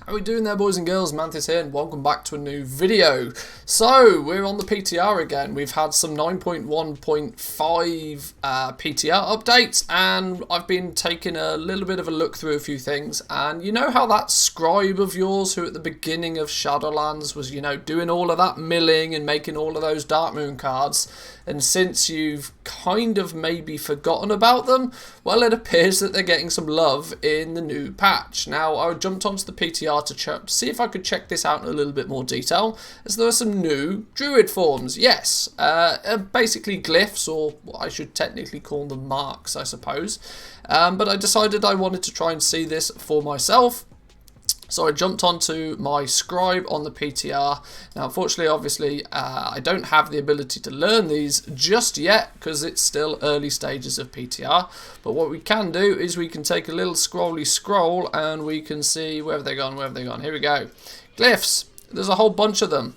How are we doing there, boys and girls? Manthieus here, and welcome back to a new video. So, we're on the PTR again. We've had some 9.1.5 PTR updates, and I've been taking a little bit of a look through a few things. And you know how that scribe of yours, who at the beginning of Shadowlands was, doing all of that milling and making all of those Dark Moon cards, and since you've kind of maybe forgotten about them, well, it appears that they're getting some love in the new patch. Now, I jumped onto the PTR to see if I could check this out in a little bit more detail, as there are some new druid forms. Yes, basically glyphs, or what I should technically call them marks, I suppose. But I decided I wanted to try and see this for myself. So I jumped onto my scribe on the PTR. Now, unfortunately, obviously, I don't have the ability to learn these just yet because it's still early stages of PTR. But what we can do is we can take a little scrolly scroll and we can see where have they gone, where have they gone. Here we go. Glyphs. There's a whole bunch of them.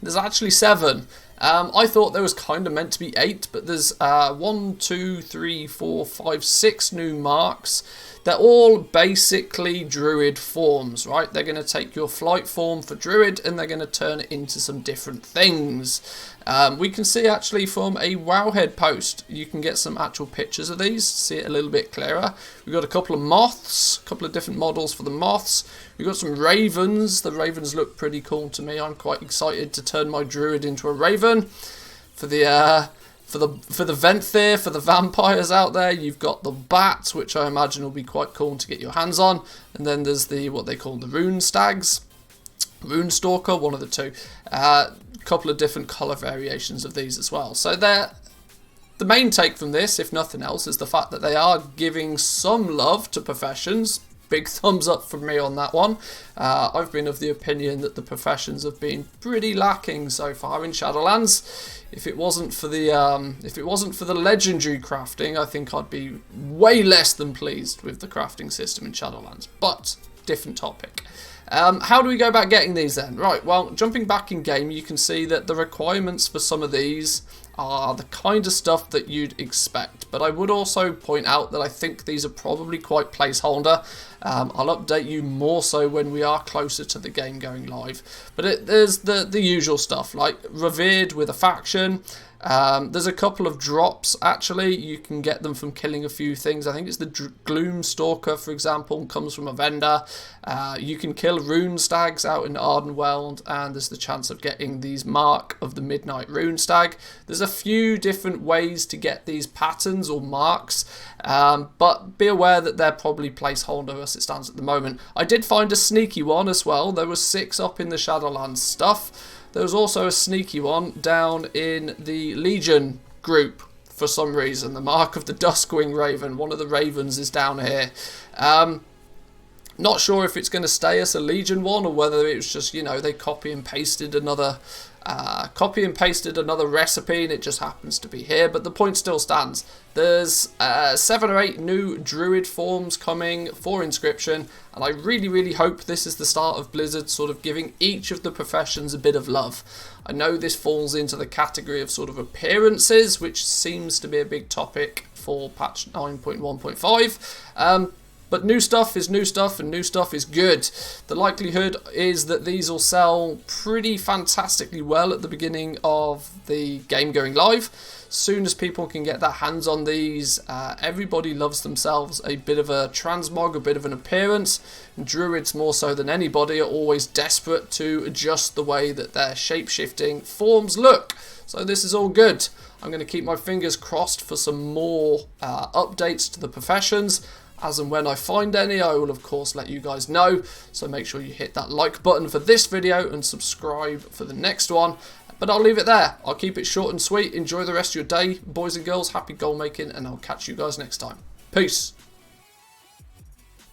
There's actually 7. I thought there was kind of meant to be 8, but there's 1, 2, 3, 4, 5, 6 new marks. They're all basically druid forms, right? They're going to take your flight form for druid and they're going to turn it into some different things. We can see actually from a Wowhead post, you can get some actual pictures of these, see it a little bit clearer. We've got a couple of moths, a couple of different models for the moths. We've got some ravens. The ravens look pretty cool to me. I'm quite excited to turn my druid into a raven. For the Manthieus, for the vampires out there, you've got the bats, which I imagine will be quite cool to get your hands on. And then there's what they call the rune stags, rune stalker, one of the two. Couple of different colour variations of these as well. So the main take from this, if nothing else, is the fact that they are giving some love to professions. Big thumbs up from me on that one. I've been of the opinion that the professions have been pretty lacking so far in Shadowlands. If it wasn't for the legendary crafting, I think I'd be way less than pleased with the crafting system in Shadowlands. But different topic. How do we go about getting these then? Right, well, jumping back in game, you can see that the requirements for some of these are the kind of stuff that you'd expect. But I would also point out that I think these are probably quite placeholder. I'll update you more so when we are closer to the game going live. But there's the usual stuff, like revered with a faction. There's a couple of drops, actually. You can get them from killing a few things. I think it's the Gloom Stalker, for example, comes from a vendor. You can kill rune stags out in Ardenweld, and there's the chance of getting these Mark of the Midnight Rune Stag. There's a few different ways to get these patterns or marks, but be aware that they're probably placeholder as it stands at the moment. I did find a sneaky one as well. There was 6 up in the Shadowlands stuff. There was also a sneaky one down in the Legion group for some reason. The Mark of the Duskwing Raven. One of the ravens is down here. Not sure if it's going to stay as a Legion one or whether it was just, they copy and pasted another recipe and it just happens to be here. But the point still stands. There's 7 or 8 new druid forms coming for Inscription, and I really, really hope this is the start of Blizzard sort of giving each of the professions a bit of love. I know this falls into the category of sort of appearances, which seems to be a big topic for patch 9.1.5. But new stuff is new stuff, and new stuff is good. The likelihood is that these will sell pretty fantastically well at the beginning of the game going live. Soon as people can get their hands on these, everybody loves themselves a bit of a transmog, a bit of an appearance. And druids, more so than anybody, are always desperate to adjust the way that their shape-shifting forms look. So this is all good. I'm going to keep my fingers crossed for some more updates to the professions. As and when I find any, I will of course let you guys know. So make sure you hit that like button for this video and subscribe for the next one. But I'll leave it there. I'll keep it short and sweet. Enjoy the rest of your day, boys and girls. Happy goal making, and I'll catch you guys next time. Peace.